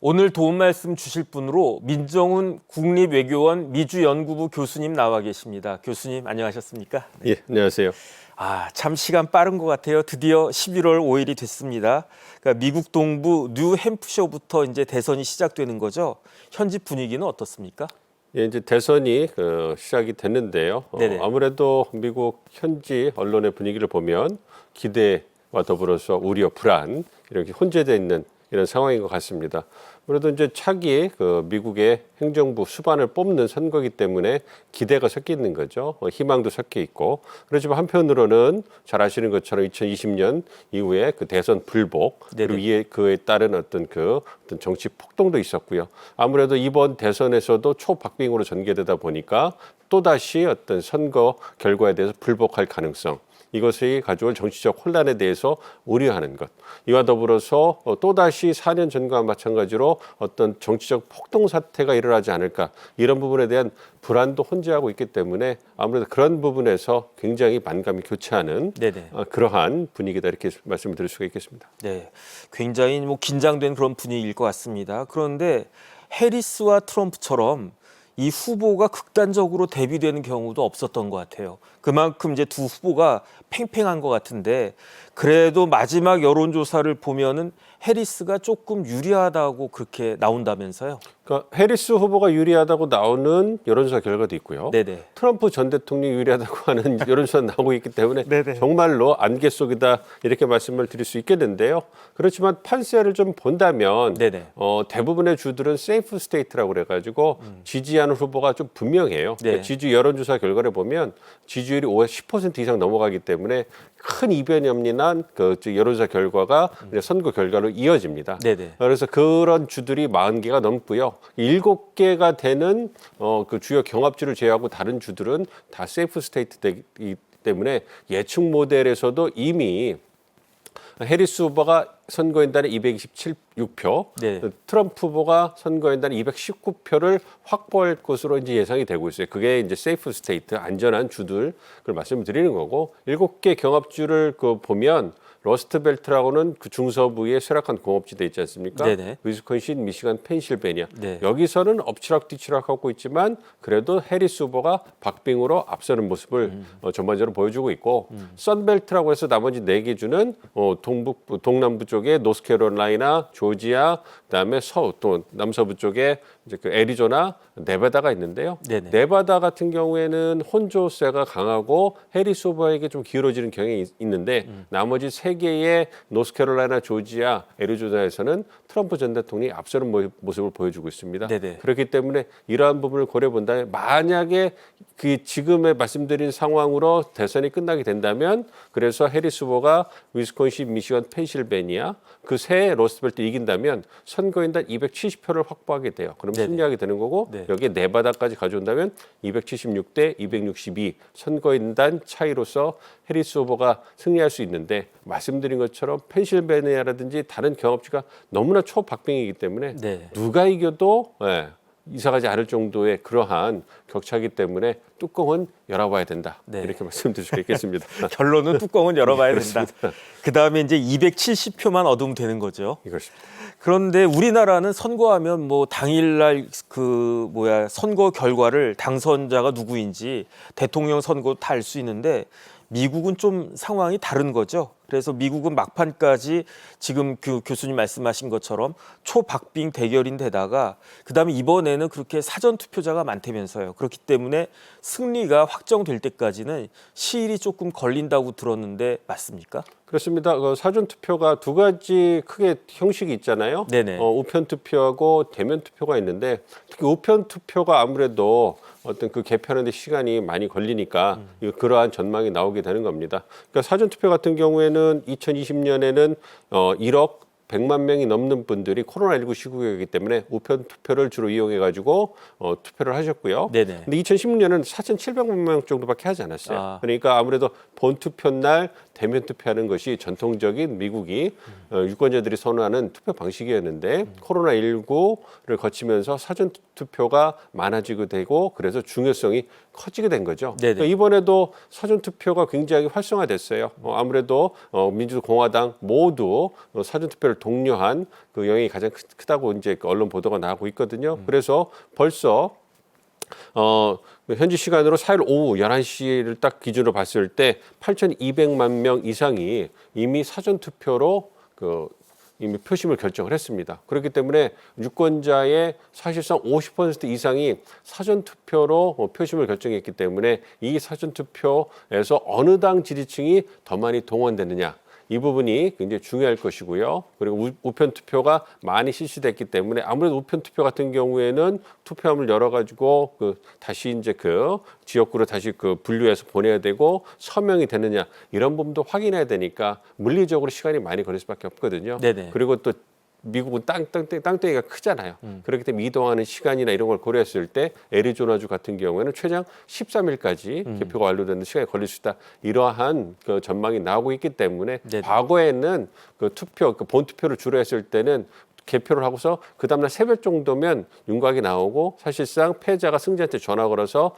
오늘 도움 말씀 주실 분으로 민정훈 국립외교원 미주연구부 교수님 나와 계십니다. 교수님 안녕하셨습니까? 예, 안녕하세요. 참 시간 빠른 것 같아요. 드디어 11월 5일이 됐습니다. 그러니까 미국 동부 뉴햄프셔부터 이제 대선이 시작되는 거죠. 현지 분위기는 어떻습니까? 예, 이제 대선이 시작이 됐는데요. 아무래도 미국 현지 언론의 분위기를 보면 기대와 더불어서 우려, 불안 이렇게 혼재되어 있는 이런 상황인 것 같습니다. 그래도 이제 차기 미국의 행정부 수반을 뽑는 선거이기 때문에 기대가 섞여 있는 거죠. 희망도 섞여 있고. 그렇지만 한편으로는 잘 아시는 것처럼 2020년 이후에 그 대선 불복 그리고 그에 따른 어떤 정치 폭동도 있었고요. 아무래도 이번 대선에서도 초박빙으로 전개되다 보니까 또다시 어떤 선거 결과에 대해서 불복할 가능성. 이것이 가져올 정치적 혼란에 대해서 우려하는 것. 이와 더불어서 또다시 4년 전과 마찬가지로 어떤 정치적 폭동 사태가 일어나지 않을까. 이런 부분에 대한 불안도 혼재하고 있기 때문에 아무래도 그런 부분에서 굉장히 만감이 교차하는 그러한 분위기다 이렇게 말씀을 드릴 수가 있겠습니다. 네, 굉장히 긴장된 그런 분위기일 것 같습니다. 그런데 해리스와 트럼프처럼 이 후보가 극단적으로 대비되는 경우도 없었던 것 같아요. 그만큼 이제 두 후보가 팽팽한 것 같은데 그래도 마지막 여론조사를 보면은 해리스가 조금 유리하다고 그렇게 나온다면서요? 그러니까 해리스 후보가 유리하다고 나오는 여론조사 결과도 있고요. 트럼프 전 대통령이 유리하다고 하는 여론조사 나오고 있기 때문에 정말로 안개 속이다 이렇게 말씀을 드릴 수 있겠는데요. 그렇지만 판세를 좀 본다면 대부분의 주들은 세이프 스테이트라고 그래가지고 지지하는 후보가 좀 분명해요. 그러니까 지지 여론조사 결과를 보면 지지율이 10% 이상 넘어가기 때문에 큰 이변이 없는 한 여론조사 결과가 선거 결과로 이어집니다. 그래서 그런 주들이 40개가 넘고요. 7개가 되는 그 주요 경합주를 제외하고 다른 주들은 다 세이프 스테이트이기 때문에 예측 모델에서도 이미 해리스 후보가 선거인단에 226표, 트럼프 후보가 선거인단에 219표를 확보할 것으로 이제 예상이 되고 있어요. 그게 이제 세이프 스테이트, 안전한 주들, 그걸 말씀을 드리는 거고, 7개 경합주를 보면 러스트벨트라고는 그 중서부의 쇠락한 공업지대 있지 않습니까? 위스콘신, 미시간, 펜실베니아. 여기서는 엎치락뒤치락하고 있지만 그래도 해리스 후보가 박빙으로 앞서는 모습을 전반적으로 보여주고 있고 선벨트라고 해서 나머지 4개 주는 동남부 쪽에 노스캐롤라이나, 조지아, 그다음에 또 남서부 쪽에 이제 그 애리조나, 네바다가 있는데요. 네바다 같은 경우에는 혼조세가 강하고 해리스 후보에게 좀 기울어지는 경향이 있는데 나머지 3개의 노스캐롤라이나, 조지아, 애리조나에서는 트럼프 전 대통령이 앞서는 모습을 보여주고 있습니다. 그렇기 때문에 이러한 부분을 고려해 본다면 만약에 그 지금의 말씀드린 상황으로 대선이 끝나게 된다면 그래서 해리스 후보가 위스콘신, 미시건, 펜실베니아 그 세 러스트벨트 이긴다면 선거인단 270표를 확보하게 돼요. 그럼 승리하게 되는 거고 여기에 네바다까지 가져온다면 276대 262 선거인단 차이로서 해리스 후보가 승리할 수 있는데 말씀드린 것처럼 펜실베니아라든지 다른 경합주가 너무나 초박빙이기 때문에 누가 이겨도 이사가지 않을 정도의 그러한 격차이기 때문에 뚜껑은 열어봐야 된다. 이렇게 말씀드릴 수 있겠습니다. 결론은 뚜껑은 열어봐야 된다. 그다음에 이제 270표만 얻으면 되는 거죠. 이것입니다. 그런데 우리나라는 선거하면 당일날 선거 결과를 당선자가 누구인지 대통령 선거 다 알 수 있는데 미국은 좀 상황이 다른 거죠. 그래서 미국은 막판까지 지금 교수님 말씀하신 것처럼 초박빙 대결인데다가 그다음에 이번에는 그렇게 사전 투표자가 많다면서요. 그렇기 때문에 승리가 확정될 때까지는 시일이 조금 걸린다고 들었는데 맞습니까? 그렇습니다. 사전 투표가 두 가지 크게 형식이 있잖아요. 우편 투표하고 대면 투표가 있는데 특히 우편 투표가 아무래도 어떤 그 개표하는 데 시간이 많이 걸리니까 그러한 전망이 나오게 되는 겁니다. 그러니까 사전 투표 같은 경우에는 2020년에는 1억 100만 명이 넘는 분들이 코로나19 시국이기 때문에 우편 투표를 주로 이용해가지고 투표를 하셨고요. 근데 2016년은 4,700만 명 정도밖에 하지 않았어요. 그러니까 아무래도 본 투표 날 대면 투표하는 것이 전통적인 미국이 유권자들이 선호하는 투표 방식이었는데 코로나19를 거치면서 사전 투표가 많아지게 되고 그래서 중요성이 커지게 된 거죠. 그러니까 이번에도 사전 투표가 굉장히 활성화됐어요. 아무래도 민주공화당 모두 사전 투표를 독려한 그 영향이 가장 크다고 이제 언론 보도가 나오고 있거든요. 그래서 벌써 현지 시간으로 4일 오후 11시를 딱 기준으로 봤을 때 8,200만 명 이상이 이미 사전 투표로 이미 표심을 결정을 했습니다. 그렇기 때문에 유권자의 사실상 50% 이상이 사전 투표로 표심을 결정했기 때문에 이 사전 투표에서 어느 당 지지층이 더 많이 동원되느냐 이 부분이 굉장히 중요할 것이고요. 그리고 우편 투표가 많이 실시됐기 때문에 아무래도 우편 투표 같은 경우에는 투표함을 열어가지고 다시 이제 지역구로 다시 분류해서 보내야 되고 서명이 되느냐 이런 부분도 확인해야 되니까 물리적으로 시간이 많이 걸릴 수밖에 없거든요. 그리고 또 미국은 땅덩이가 크잖아요. 그렇기 때문에 이동하는 시간이나 이런 걸 고려했을 때 애리조나주 같은 경우에는 최장 13일까지 개표가 완료되는 시간이 걸릴 수 있다. 이러한 전망이 나오고 있기 때문에 과거에는 본 투표를 주로 했을 때는 개표를 하고서 그 다음날 새벽 정도면 윤곽이 나오고 사실상 패자가 승자한테 전화 걸어서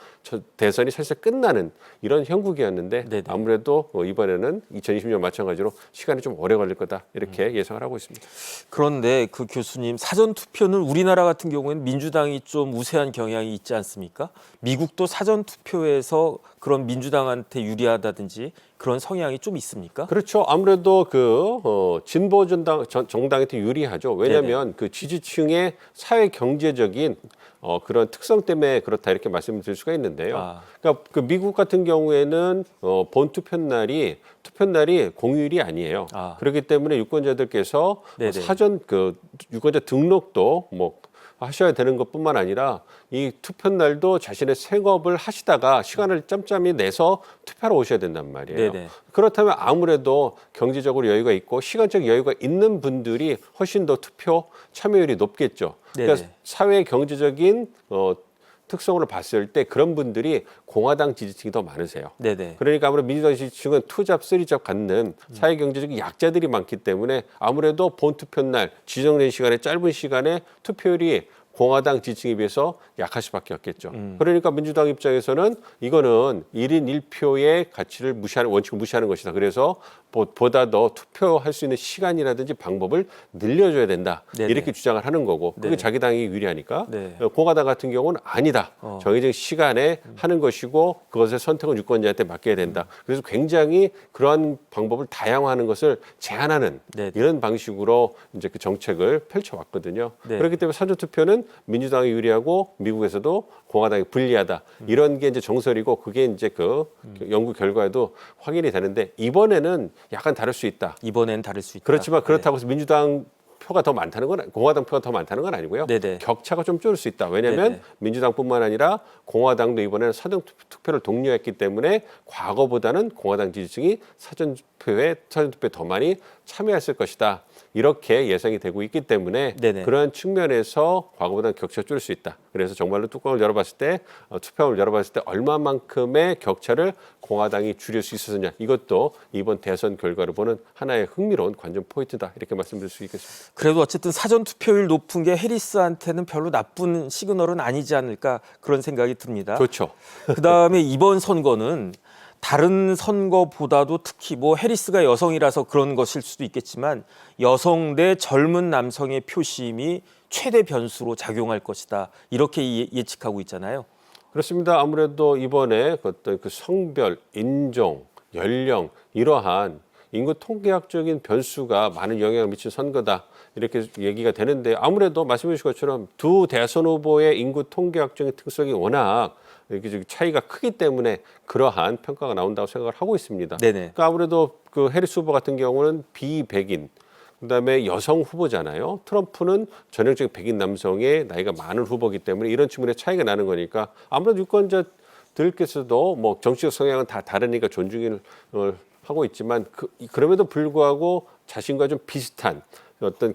대선이 사실상 끝나는 이런 형국이었는데 아무래도 이번에는 2020년 마찬가지로 시간이 좀 오래 걸릴 거다 이렇게 예상을 하고 있습니다. 그런데 그 교수님 사전 투표는 우리나라 같은 경우에는 민주당이 좀 우세한 경향이 있지 않습니까? 미국도 사전 투표에서 그런 민주당한테 유리하다든지 그런 성향이 좀 있습니까? 그렇죠. 아무래도 진보 정당한테 유리하죠. 왜냐하면 그 지지층의 사회 경제적인 그런 특성 때문에 그렇다 이렇게 말씀을 드릴 수가 있는데요. 그러니까 미국 같은 경우에는 본 투표날이 공휴일이 아니에요. 그렇기 때문에 유권자들께서 사전 유권자 등록도 하셔야 되는 것뿐만 아니라 이 투표날도 자신의 생업을 하시다가 시간을 짬짬이 내서 투표하러 오셔야 된단 말이에요. 그렇다면 아무래도 경제적으로 여유가 있고 시간적 여유가 있는 분들이 훨씬 더 투표 참여율이 높겠죠. 그러니까 사회 경제적인 특성으로 봤을 때 그런 분들이 공화당 지지층이 더 많으세요. 그러니까 아무래도 민주당 지지층은 투잡, 쓰리잡 갖는 사회 경제적인 약자들이 많기 때문에 아무래도 본 투표날 지정된 시간에 짧은 시간에 투표율이 공화당 지지층에 비해서 약할 수밖에 없겠죠. 그러니까 민주당 입장에서는 이거는 1인 1표의 가치를 원칙을 무시하는 것이다. 그래서 보다 더 투표할 수 있는 시간이라든지 방법을 늘려줘야 된다. 이렇게 주장을 하는 거고 그게 자기 당이 유리하니까 공화당 같은 경우는 아니다. 정해진 시간에 하는 것이고 그것의 선택은 유권자한테 맡겨야 된다. 그래서 굉장히 그러한 방법을 다양화하는 것을 제한하는 이런 방식으로 이제 그 정책을 펼쳐왔거든요. 그렇기 때문에 사전투표는 민주당이 유리하고 미국에서도 공화당이 불리하다. 이런 게 이제 정설이고 그게 이제 연구 결과에도 확인이 되는데 이번에는 약간 다를 수 있다. 이번엔 다를 수 있다. 그렇지만 그렇다고 해서 민주당 표가 더 많다는 건 공화당 표가 더 많다는 건 아니고요. 격차가 좀 줄을 수 있다. 왜냐하면 민주당뿐만 아니라 공화당도 이번에는 사전 투표를 독려했기 때문에 과거보다는 공화당 지지층이 사전 투표에 더 많이 참여했을 것이다. 이렇게 예상이 되고 있기 때문에 그런 측면에서 과거보다는 격차가 줄을 수 있다. 그래서 정말로 뚜껑을 열어봤을 때 투표함을 열어봤을 때 얼마만큼의 격차를 공화당이 줄일 수 있었느냐. 이것도 이번 대선 결과를 보는 하나의 흥미로운 관전 포인트다. 이렇게 말씀드릴 수 있겠습니다. 그래도 어쨌든 사전 투표율 높은 게 해리스한테는 별로 나쁜 시그널은 아니지 않을까 그런 생각이 듭니다. 좋죠. 그다음에 이번 선거는 다른 선거보다도 특히 해리스가 여성이라서 그런 것일 수도 있겠지만 여성 대 젊은 남성의 표심이 최대 변수로 작용할 것이다. 이렇게 예측하고 있잖아요. 그렇습니다. 아무래도 이번에 어떤 성별, 인종, 연령 이러한 인구 통계학적인 변수가 많은 영향을 미친 선거다. 이렇게 얘기가 되는데 아무래도 말씀해 주신 것처럼 두 대선 후보의 인구 통계학적인 특성이 워낙 이렇게 차이가 크기 때문에 그러한 평가가 나온다고 생각을 하고 있습니다. 그러니까 아무래도 해리스 후보 같은 경우는 비백인, 그다음에 여성 후보잖아요. 트럼프는 전형적인 백인 남성의 나이가 많은 후보이기 때문에 이런 측면에 차이가 나는 거니까 아무래도 유권자들께서도 정치적 성향은 다 다르니까 존중을 하고 있지만 그럼에도 불구하고 자신과 좀 비슷한 어떤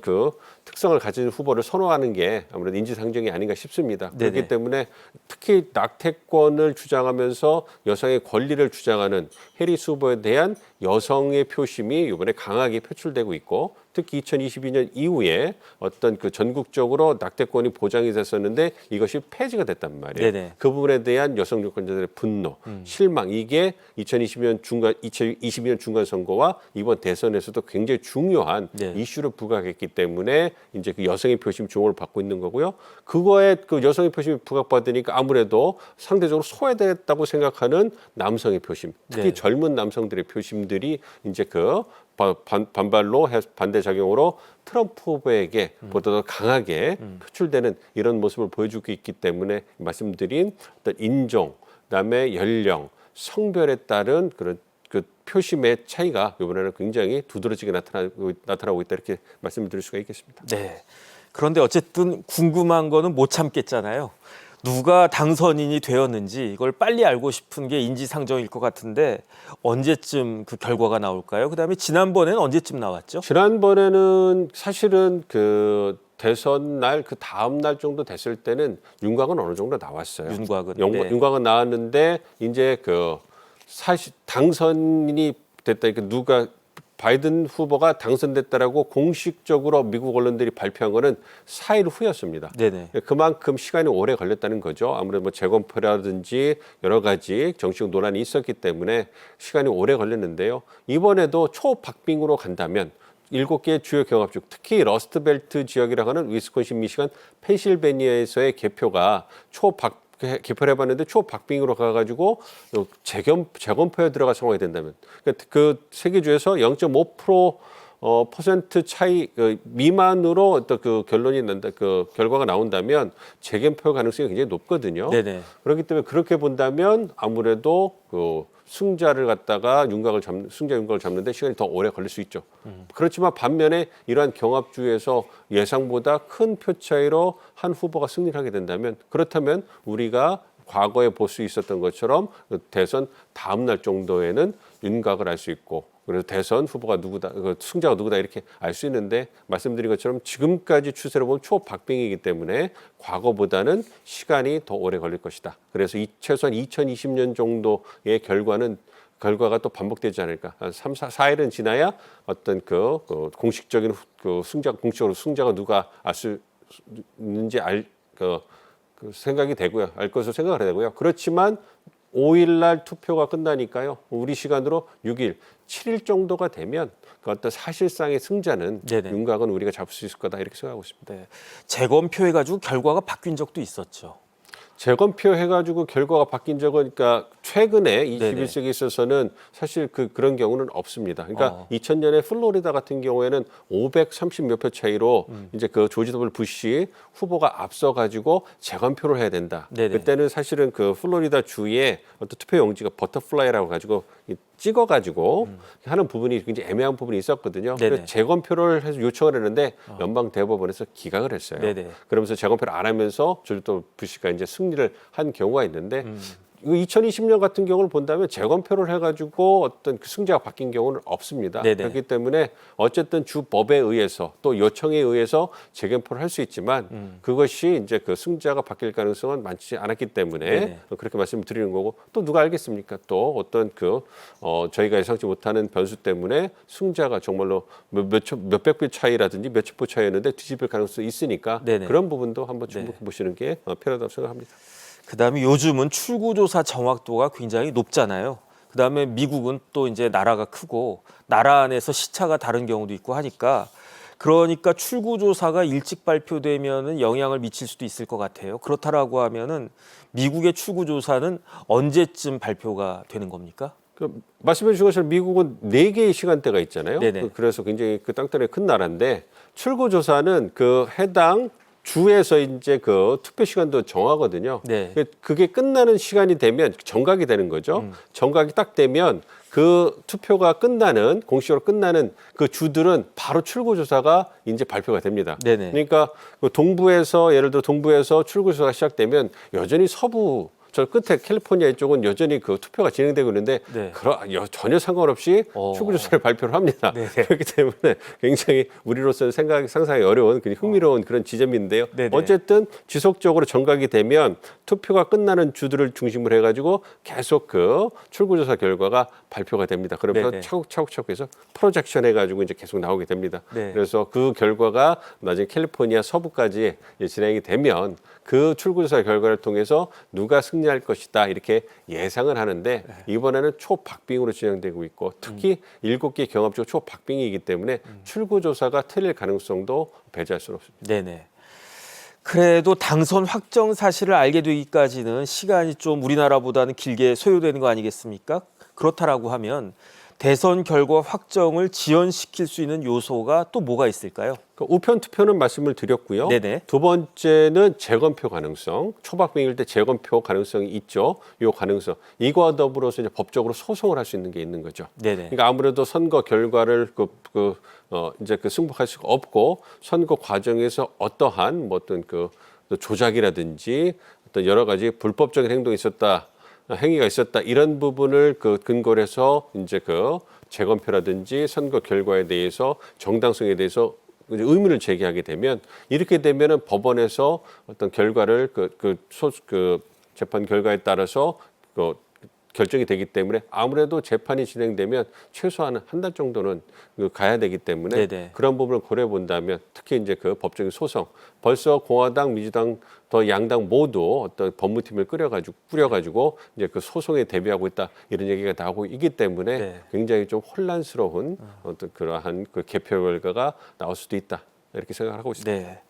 특성을 가진 후보를 선호하는 게 아무래도 인지상정이 아닌가 싶습니다. 그렇기 때문에 특히 낙태권을 주장하면서 여성의 권리를 주장하는 해리스 후보에 대한 여성의 표심이 이번에 강하게 표출되고 있고 특히 2022년 이후에 어떤 그 전국적으로 낙태권이 보장이 됐었는데 이것이 폐지가 됐단 말이에요. 네네. 그 부분에 대한 여성 유권자들의 분노, 실망 이게 2022년 중간 선거와 이번 대선에서도 굉장히 중요한 네. 이슈로 부각했기 때문에 이제 그 여성의 표심이 주목을 받고 있는 거고요. 그거에 그 여성의 표심이 부각받으니까 아무래도 상대적으로 소외됐다고 생각하는 남성의 표심, 특히 네. 젊은 남성들의 표심들이 이제 그 반발로 반대 작용으로 트럼프 후보에게 보다 더 강하게 표출되는 이런 모습을 보여주고 있기 때문에 말씀드린 어떤 인종, 그다음에 연령, 성별에 따른 그런 그 표심의 차이가 이번에는 굉장히 두드러지게 나타나고 있다 이렇게 말씀드릴 수가 있겠습니다. 네. 그런데 어쨌든 궁금한 거는 못 참겠잖아요. 누가 당선인이 되었는지 이걸 빨리 알고 싶은 게 인지상정일 것 같은데 언제쯤 그 결과가 나올까요? 그다음에 지난번에는 언제쯤 나왔죠? 지난번에는 사실은 그 대선 날 그 다음 날 정도 됐을 때는 윤곽은 어느 정도 나왔어요. 윤곽은 윤곽은 나왔는데 이제 그 사실 당선인이 됐다. 그러니까 누가 바이든 후보가 당선됐다라고 공식적으로 미국 언론들이 발표한 거는 4일 후였습니다. 네네. 그만큼 시간이 오래 걸렸다는 거죠. 아무래도 뭐 재검표라든지 여러 가지 정치적 논란이 있었기 때문에 시간이 오래 걸렸는데요. 이번에도 초박빙으로 간다면 7개의 주요 경합주, 특히 러스트벨트 지역이라고 하는 위스콘신, 미시간, 펜실베니아에서의 개표가 개표를 해봤는데 초박빙으로 가가지고 재검표에 들어갈 상황이 된다면 그 세 개 주에서 0.5% 퍼센트 차이 미만으로 어떤 그 결론이 난다, 그 결과가 나온다면 재검표 가능성이 굉장히 높거든요. 네네. 그렇기 때문에 그렇게 본다면 아무래도 그 승자 윤곽을 잡는데 시간이 더 오래 걸릴 수 있죠. 그렇지만 반면에 이러한 경합주에서 예상보다 큰 표 차이로 한 후보가 승리를 하게 된다면 그렇다면 우리가 과거에 볼 수 있었던 것처럼 대선 다음 날 정도에는 윤곽을 알 수 있고 그래서 대선 후보가 누구다, 승자가 누구다 이렇게 알 수 있는데 말씀드린 것처럼 지금까지 추세로 보면 초박빙이기 때문에 과거보다는 시간이 더 오래 걸릴 것이다. 그래서 최소한 2020년 정도의 결과가 또 반복되지 않을까. 한 4일은 지나야 어떤 그 공식적인 공식적으로 승자가 누가 알 수 있는지 그 생각이 되고요. 알 것으로 생각을 해야 되고요. 그렇지만 5일 날 투표가 끝나니까요. 우리 시간으로 6일, 7일 정도가 되면 그 어떤 사실상의 승자는 네네. 윤곽은 우리가 잡을 수 있을 거다 이렇게 생각하고 있습니다. 네. 재검표해가지고 결과가 바뀐 적도 있었죠. 재검표 해가지고 결과가 바뀐 적은 그러니까 최근에 21세기에 네네. 있어서는 사실 그런 경우는 없습니다. 그러니까 2000년에 플로리다 같은 경우에는 530 몇 표 차이로 이제 그 조지 더블유 부시 후보가 앞서가지고 재검표를 해야 된다. 네네. 그때는 사실은 그 플로리다 주에 어떤 투표 용지가 버터플라이라고 가지고 찍어가지고 하는 부분이 굉장히 애매한 부분이 있었거든요. 네네. 그래서 재검표를 해서 요청을 했는데 연방 대법원에서 기각을 했어요. 네네. 그러면서 재검표를 안 하면서 조지 더블유 부시가 이제 승리를 한 경우가 있는데 2020년 같은 경우를 본다면 재검표를 해가지고 어떤 그 승자가 바뀐 경우는 없습니다. 네네. 그렇기 때문에 어쨌든 주법에 의해서 또 요청에 의해서 재검표를 할 수 있지만 그것이 이제 그 승자가 바뀔 가능성은 많지 않았기 때문에 네네. 그렇게 말씀드리는 거고 또 누가 알겠습니까? 또 어떤 저희가 예상치 못하는 변수 때문에 승자가 정말로 몇백 표 차이라든지 몇십 표 차이였는데 뒤집힐 가능성이 있으니까 네네. 그런 부분도 한번 주목해 보시는 게 필요하다고 생각합니다. 그다음에 요즘은 출구조사 정확도가 굉장히 높잖아요. 그다음에 미국은 또 이제 나라가 크고 나라 안에서 시차가 다른 경우도 있고 하니까 그러니까 출구조사가 일찍 발표되면은 영향을 미칠 수도 있을 것 같아요. 그렇다라고 하면은 미국의 출구조사는 언제쯤 발표가 되는 겁니까? 말씀해 주신 것처럼 미국은 4개의 시간대가 있잖아요. 네네. 그래서 굉장히 그 땅덩어리 큰 나라인데 출구조사는 그 해당 주에서 이제 그 투표 시간도 정하거든요. 네. 그게 끝나는 시간이 되면 정각이 되는 거죠. 정각이 딱 되면 그 투표가 공식적으로 끝나는 그 주들은 바로 출구조사가 이제 발표가 됩니다. 네네. 그러니까 예를 들어 동부에서 출구조사가 시작되면 여전히 서부 저 끝에 캘리포니아 쪽은 여전히 그 투표가 진행되고 있는데 네. 전혀 상관없이 출구조사를 발표를 합니다. 네네. 그렇기 때문에 굉장히 우리로서는 상상이 어려운 그냥 흥미로운 그런 지점인데요. 네네. 어쨌든 지속적으로 정각이 되면 투표가 끝나는 주들을 중심으로 해가지고 계속 그 출구조사 결과가 발표가 됩니다. 그러면서 네네. 차곡차곡 해서 프로젝션 해가지고 이제 계속 나오게 됩니다. 네. 그래서 그 결과가 나중에 캘리포니아 서부까지 진행이 되면 그 출구조사 결과를 통해서 누가 승리할 것이다 이렇게 예상을 하는데 이번에는 초박빙으로 진행되고 있고 특히 7개 경합 중 초박빙이기 때문에 출구조사가 틀릴 가능성도 배제할 수는 없습니다. 네네. 그래도 당선 확정 사실을 알게 되기까지는 시간이 좀 우리나라보다는 길게 소요되는 거 아니겠습니까? 그렇다라고 하면 대선 결과 확정을 지연시킬 수 있는 요소가 또 뭐가 있을까요? 우편 투표는 말씀을 드렸고요. 네네. 두 번째는 재검표 가능성. 초박빙일 때 재검표 가능성이 있죠. 이 가능성. 이거와 더불어서 이제 법적으로 소송을 할 수 있는 게 있는 거죠. 네네. 그러니까 아무래도 선거 결과를 이제 승복할 수가 없고 선거 과정에서 어떠한 뭐 어떤 그 조작이라든지 어떤 여러 가지 불법적인 행동이 있었다. 행위가 있었다 이런 부분을 근거로 해서 이제 재검표라든지 선거 결과에 대해서 정당성에 대해서 의문을 제기하게 되면 이렇게 되면은 법원에서 어떤 결과를 재판 결과에 따라서 결정이 되기 때문에 아무래도 재판이 진행되면 최소한 한 달 정도는 가야 되기 때문에 네네. 그런 부분을 고려해 본다면 특히 이제 법적인 소송 벌써 공화당, 민주당 더 양당 모두 어떤 법무팀을 꾸려가지고 이제 소송에 대비하고 있다 이런 얘기가 나오고 있기 때문에 네. 굉장히 좀 혼란스러운 어떤 그러한 개표 결과가 나올 수도 있다 이렇게 생각을 하고 있습니다. 네.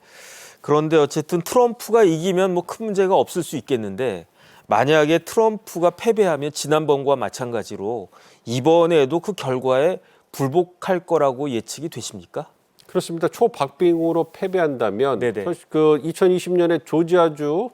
그런데 어쨌든 트럼프가 이기면 뭐 큰 문제가 없을 수 있겠는데 만약에 트럼프가 패배하면 지난번과 마찬가지로 이번에도 그 결과에 불복할 거라고 예측이 되십니까? 그렇습니다. 초박빙으로 패배한다면 네네. 2020년에 조지아주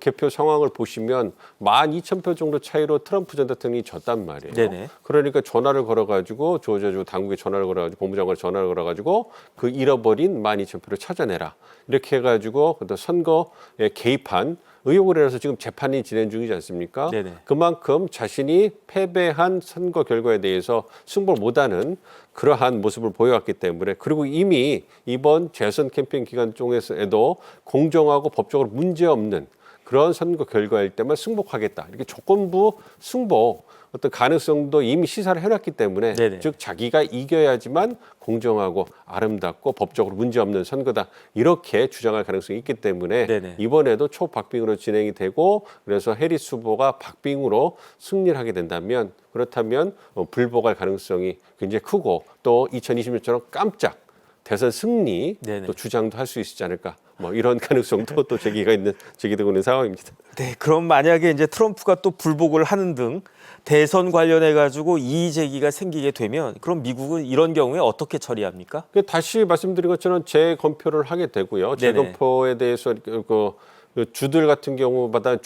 개표 상황을 보시면 12,000표 정도 차이로 트럼프 전 대통령이 졌단 말이에요. 네네. 그러니까 전화를 걸어가지고 조지아주 당국에 전화를 걸어가지고 법무장관에 전화를 걸어가지고 그 잃어버린 12,000표를 찾아내라. 이렇게 해가지고 선거에 개입한 의혹을 해서 지금 재판이 진행 중이지 않습니까? 네네. 그만큼 자신이 패배한 선거 결과에 대해서 승복을 못하는 그러한 모습을 보여왔기 때문에 그리고 이미 이번 재선 캠페인 기간 중에서도 공정하고 법적으로 문제없는 그런 선거 결과일 때만 승복하겠다. 이렇게 조건부 승복 어떤 가능성도 이미 시사를 해놨기 때문에 네네. 즉 자기가 이겨야지만 공정하고 아름답고 법적으로 문제없는 선거다. 이렇게 주장할 가능성이 있기 때문에 네네. 이번에도 초박빙으로 진행이 되고 그래서 해리스 후보가 박빙으로 승리를 하게 된다면 그렇다면 불복할 가능성이 굉장히 크고 또 2020년처럼 깜짝 대선 승리 네네. 또 주장도 할 수 있지 않을까. 뭐 이런 가능성도 또 제기되고 있는 상황입니다. 네, 그럼 만약에 이제 트럼프가 또 불복을 하는 등 대선 관련해 가지고 이의 제기가 생기게 되면 그럼 미국은 이런 경우에 어떻게 처리합니까? 다시 말씀드린 것처럼 재검표를 하게 되고요. 네네. 재검표에 대해서 그 주들 같은 경우마다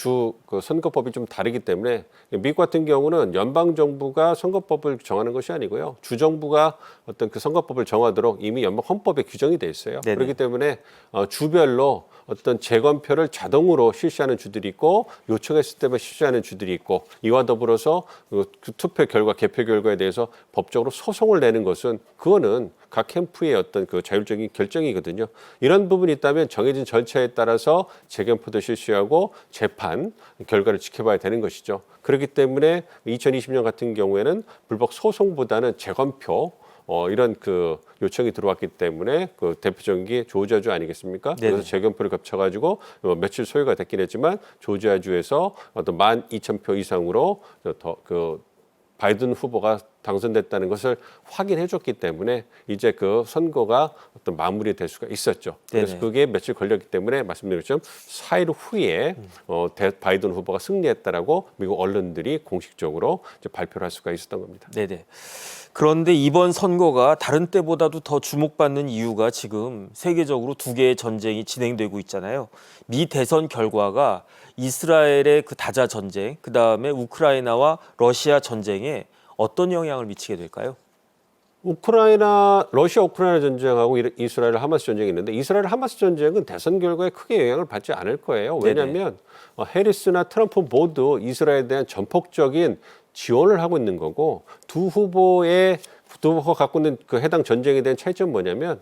선거법이 좀 다르기 때문에 미국 같은 경우는 연방 정부가 선거법을 정하는 것이 아니고요. 주 정부가 어떤 그 선거법을 정하도록 이미 연방 헌법에 규정이 돼 있어요. 네네. 그렇기 때문에 주별로 어떤 재검표를 자동으로 실시하는 주들이 있고 요청했을 때만 실시하는 주들이 있고 이와 더불어서 그 투표 결과, 개표 결과에 대해서 법적으로 소송을 내는 것은 그거는 각 캠프의 어떤 그 자율적인 결정이거든요. 이런 부분이 있다면 정해진 절차에 따라서 재검표도 실시하고 재판 결과를 지켜봐야 되는 것이죠. 그렇기 때문에 2020년 같은 경우에는 불복 소송보다는 재검표 이런 요청이 들어왔기 때문에 대표적인 게 조지아주 아니겠습니까? 네네. 그래서 재검표를 겹쳐가지고 며칠 소요가 됐긴 했지만 조지아주에서 어떤 12,000표 이상으로 바이든 후보가 당선됐다는 것을 확인해줬기 때문에 이제 선거가 어떤 마무리될 수가 있었죠. 그래서 네네. 그게 며칠 걸렸기 때문에 말씀드린 것처럼 4일 후에 바이든 후보가 승리했다라고 미국 언론들이 공식적으로 이제 발표를 할 수가 있었던 겁니다. 네네. 그런데 이번 선거가 다른 때보다도 더 주목받는 이유가 지금 세계적으로 두 개의 전쟁이 진행되고 있잖아요. 미 대선 결과가 이스라엘의 그 다자 전쟁, 그다음에 우크라이나와 러시아 전쟁에 어떤 영향을 미치게 될까요? 러시아 우크라이나 전쟁하고 이스라엘 하마스 전쟁이 있는데 이스라엘 하마스 전쟁은 대선 결과에 크게 영향을 받지 않을 거예요. 왜냐하면 해리스나 트럼프 모두 이스라엘에 대한 전폭적인 지원을 하고 있는 거고 두 후보가 갖고 있는 그 해당 전쟁에 대한 차이점은 뭐냐면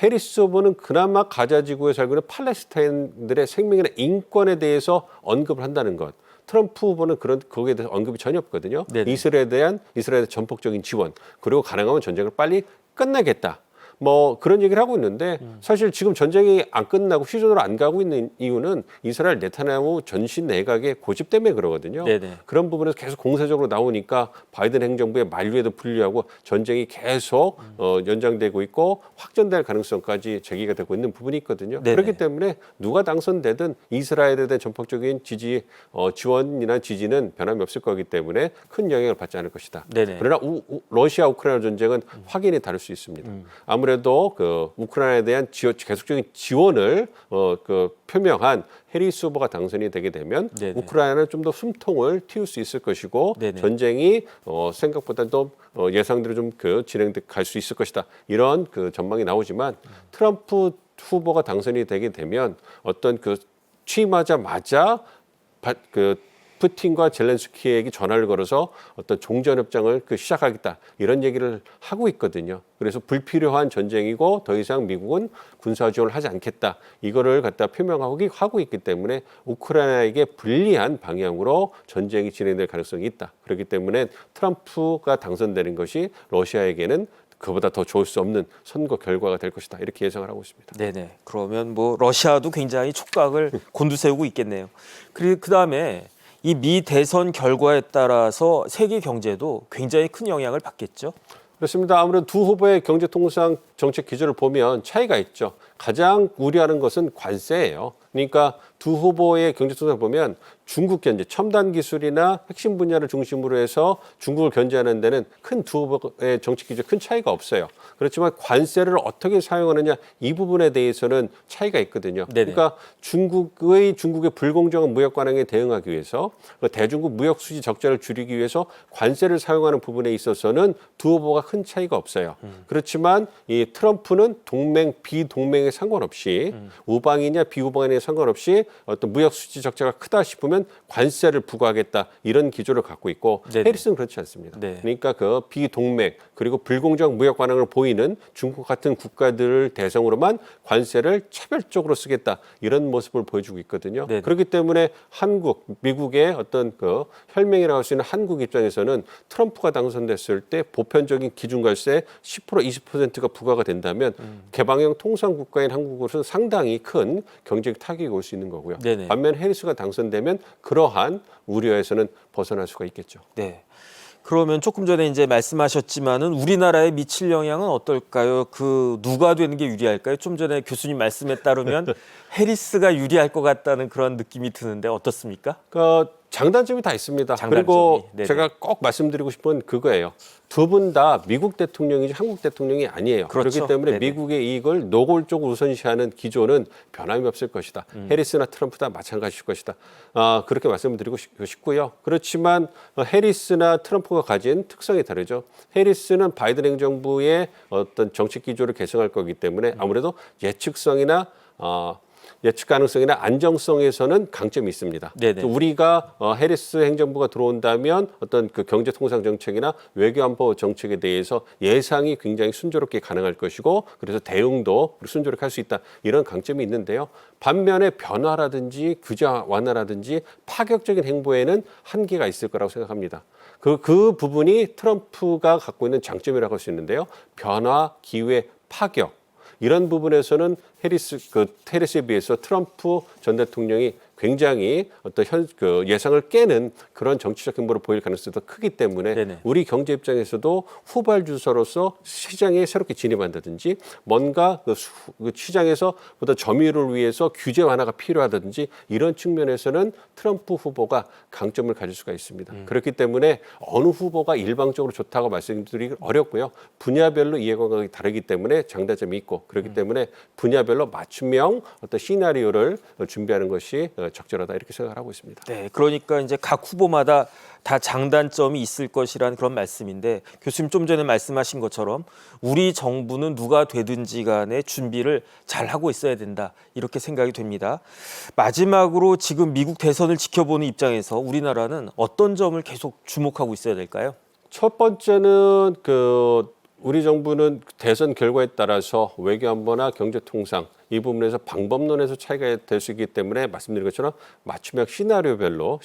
해리스 후보는 그나마 가자 지구에 살고 있는 팔레스타인들의 생명이나 인권에 대해서 언급을 한다는 것. 트럼프 후보는 거기에 대해서 언급이 전혀 없거든요. 네네. 이스라엘의 전폭적인 지원 그리고 가능하면 전쟁을 빨리 끝내겠다. 뭐 그런 얘기를 하고 있는데 사실 지금 전쟁이 안 끝나고 휴전으로 안 가고 있는 이유는 이스라엘 네타냐후 전신 내각의 고집 때문에 그러거든요. 네네. 그런 부분에서 계속 공세적으로 나오니까 바이든 행정부의 만류에도 불리하고 전쟁이 계속 연장되고 있고 확전될 가능성까지 제기가 되고 있는 부분이 있거든요. 네네. 그렇기 때문에 누가 당선되든 이스라엘에 대한 전폭적인 지원이나 지지는 변함이 없을 거기 때문에 큰 영향을 받지 않을 것이다. 네네. 그러나 러시아 우크라이나 전쟁은 확연히 다를 수 있습니다. 아무래도 그 우크라이나에 대한 계속적인 지원을 표명한 해리스 후보가 당선이 되게 되면 네네. 우크라이나는 좀 더 숨통을 틔울 수 있을 것이고 네네. 전쟁이 생각보다 도 예상대로 좀 갈 수 있을 것이다. 이런 그 전망이 나오지만 트럼프 후보가 당선이 되게 되면 어떤 취임하자마자 푸틴과 젤렌스키에게 전화를 걸어서 어떤 종전협정을 시작하겠다 이런 얘기를 하고 있거든요. 그래서 불필요한 전쟁이고 더 이상 미국은 군사 지원을 하지 않겠다 이거를 갖다 표명하고 있기 때문에 우크라이나에게 불리한 방향으로 전쟁이 진행될 가능성이 있다. 그렇기 때문에 트럼프가 당선되는 것이 러시아에게는 그보다 더 좋을 수 없는 선거 결과가 될 것이다. 이렇게 예상을 하고 있습니다. 네네. 그러면 뭐 러시아도 굉장히 촉각을 곤두세우고 있겠네요. 그리고 그다음에 이 미 대선 결과에 따라서 세계 경제도 굉장히 큰 영향을 받겠죠. 그렇습니다. 아무래도 두 후보의 경제통상 정책 기조를 보면 차이가 있죠. 가장 우려하는 것은 관세예요. 그러니까 두 후보의 경제통상을 보면 중국 견제, 첨단 기술이나 핵심 분야를 중심으로 해서 중국을 견제하는 데는 두 후보의 정책 기조에 큰 차이가 없어요. 그렇지만 관세를 어떻게 사용하느냐 이 부분에 대해서는 차이가 있거든요. 네네. 그러니까 중국의 불공정한 무역 관행에 대응하기 위해서 대중국 무역 수지 적자를 줄이기 위해서 관세를 사용하는 부분에 있어서는 두 후보가 큰 차이가 없어요. 그렇지만 이 트럼프는 동맹, 비동맹에 상관없이 우방이냐 비우방이냐 상관없이 어떤 무역 수지 적자가 크다 싶으면 관세를 부과하겠다 이런 기조를 갖고 있고 네네. 해리스는 그렇지 않습니다. 네. 그러니까 비동맹 그리고 불공정 무역 관행을 보이는 중국 같은 국가들을 대상으로만 관세를 차별적으로 쓰겠다 이런 모습을 보여주고 있거든요. 네네. 그렇기 때문에 미국의 어떤 혈맹이라고 할 수 있는 한국 입장에서는 트럼프가 당선됐을 때 보편적인 기준관세 10% 20%가 부과가 된다면 개방형 통상 국가인 한국으로서는 상당히 큰 경제적 타격이 올 수 있는 거고요. 네네. 반면 해리스가 당선되면 그러한 우려에서는 벗어날 수가 있겠죠. 네. 그러면 조금 전에 이제 말씀하셨지만은 우리나라에 미칠 영향은 어떨까요? 누가 되는 게 유리할까요? 좀 전에 교수님 말씀에 따르면 해리스가 유리할 것 같다는 그런 느낌이 드는데 어떻습니까? 장단점이 다 있습니다. 장단점이. 그리고 네네. 제가 꼭 말씀드리고 싶은 그거예요. 두 분 다 미국 대통령이지 한국 대통령이 아니에요. 그렇죠. 그렇기 때문에 네네. 미국의 이익을 노골적으로 우선시하는 기조는 변함이 없을 것이다. 해리스나 트럼프 다 마찬가지일 것이다. 그렇게 말씀을 드리고 싶고요. 그렇지만 해리스나 트럼프가 가진 특성이 다르죠. 해리스는 바이든 행정부의 어떤 정책 기조를 개선할 거기 때문에 아무래도 예측 가능성이나 안정성에서는 강점이 있습니다. 네네. 우리가 해리스 행정부가 들어온다면 어떤 경제 통상 정책이나 외교 안보 정책에 대해서 예상이 굉장히 순조롭게 가능할 것이고 그래서 대응도 순조롭게 할 수 있다. 이런 강점이 있는데요. 반면에 변화라든지 규제 완화라든지 파격적인 행보에는 한계가 있을 거라고 생각합니다. 그 부분이 트럼프가 갖고 있는 장점이라고 할 수 있는데요. 변화, 기회, 파격. 이런 부분에서는 해리스에 비해서 트럼프 전 대통령이 굉장히 어떤 예상을 깨는 그런 정치적 행보를 보일 가능성이 더 크기 때문에 네네. 우리 경제 입장에서도 후발주자로서 시장에 새롭게 진입한다든지 뭔가 시장에서 보다 점유율을 위해서 규제 완화가 필요하다든지 이런 측면에서는 트럼프 후보가 강점을 가질 수가 있습니다. 그렇기 때문에 어느 후보가 일방적으로 좋다고 말씀드리기 어렵고요. 분야별로 이해관계가 다르기 때문에 장단점이 있고 그렇기 때문에 분야별로 맞춤형 어떤 시나리오를 준비하는 것이 적절하다 이렇게 생각을 하고 있습니다. 네, 그러니까 이제 각 후보마다 다 장단점이 있을 것이라는 그런 말씀인데 교수님 좀 전에 말씀하신 것처럼 우리 정부는 누가 되든지 간에 준비를 잘 하고 있어야 된다 이렇게 생각이 됩니다. 마지막으로 지금 미국 대선을 지켜보는 입장에서 우리나라는 어떤 점을 계속 주목하고 있어야 될까요? 첫 번째는 우리 정부는 대선 결과에 따라서 외교안보나 경제통상 이 부분에서 방법론에서 차이가 될 수 있기 때문에 말씀드린 것처럼 맞춤형 시나리오별로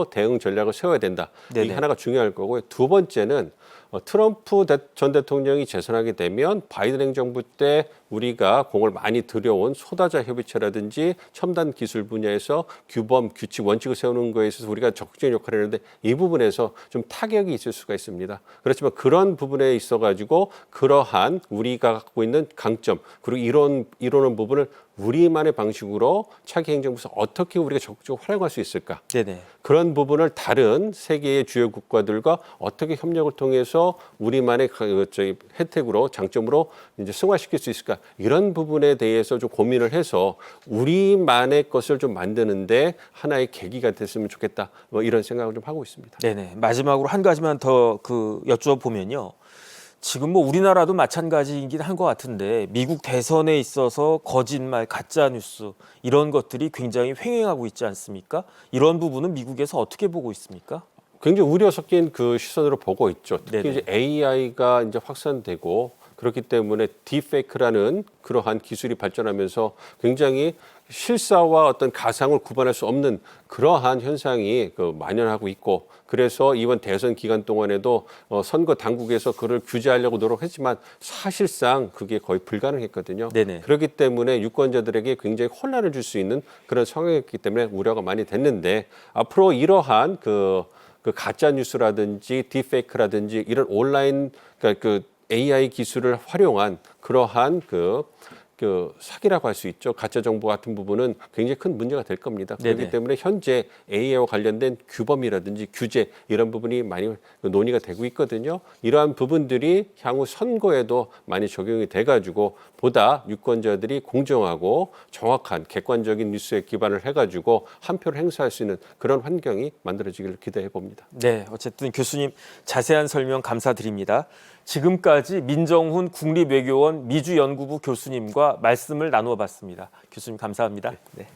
대응 전략을 세워야 된다. 네네. 이게 하나가 중요할 거고요. 두 번째는 트럼프 전 대통령이 재선하게 되면 바이든 행정부 때 우리가 공을 많이 들여온 소다자 협의체라든지 첨단 기술 분야에서 규범, 규칙, 원칙을 세우는 거에 있어서 우리가 적극적인 역할을 했는데 이 부분에서 좀 타격이 있을 수가 있습니다. 그렇지만 그런 부분에 있어가지고 그러한 우리가 갖고 있는 강점 그리고 이러는 부분을 우리만의 방식으로 차기 행정부에서 어떻게 우리가 적극적으로 활용할 수 있을까? 네네. 그런 부분을 다른 세계의 주요 국가들과 어떻게 협력을 통해서 우리만의 혜택으로 장점으로 이제 승화시킬 수 있을까? 이런 부분에 대해서 좀 고민을 해서 우리만의 것을 좀 만드는데 하나의 계기가 됐으면 좋겠다. 뭐 이런 생각을 좀 하고 있습니다. 네네. 마지막으로 한 가지만 더 여쭤보면요. 지금 뭐 우리나라도 마찬가지이긴 한 것 같은데 미국 대선에 있어서 거짓말, 가짜 뉴스 이런 것들이 굉장히 횡행하고 있지 않습니까? 이런 부분은 미국에서 어떻게 보고 있습니까? 굉장히 우려 섞인 시선으로 보고 있죠. 특히 네네. 이제 AI가 이제 확산되고 그렇기 때문에 딥페이크라는 그러한 기술이 발전하면서 굉장히 실사와 어떤 가상을 구분할 수 없는 그러한 현상이 만연하고 있고 그래서 이번 대선 기간 동안에도 선거 당국에서 그를 규제하려고 노력했지만 사실상 그게 거의 불가능했거든요. 네네. 그렇기 때문에 유권자들에게 굉장히 혼란을 줄 수 있는 그런 상황이었기 때문에 우려가 많이 됐는데 앞으로 이러한 가짜 뉴스라든지 딥페이크라든지 이런 온라인 그러니까 AI 기술을 활용한 그러한 사기라고 할 수 있죠. 가짜 정보 같은 부분은 굉장히 큰 문제가 될 겁니다. 그렇기 네네. 때문에 현재 AI와 관련된 규범이라든지 규제 이런 부분이 많이 논의가 되고 있거든요. 이러한 부분들이 향후 선거에도 많이 적용이 돼가지고 보다 유권자들이 공정하고 정확한 객관적인 뉴스에 기반을 해가지고 한 표를 행사할 수 있는 그런 환경이 만들어지기를 기대해 봅니다. 네, 어쨌든 교수님 자세한 설명 감사드립니다. 지금까지 민정훈 국립외교원 미주연구부 교수님과 말씀을 나누어 봤습니다. 교수님 감사합니다. 네.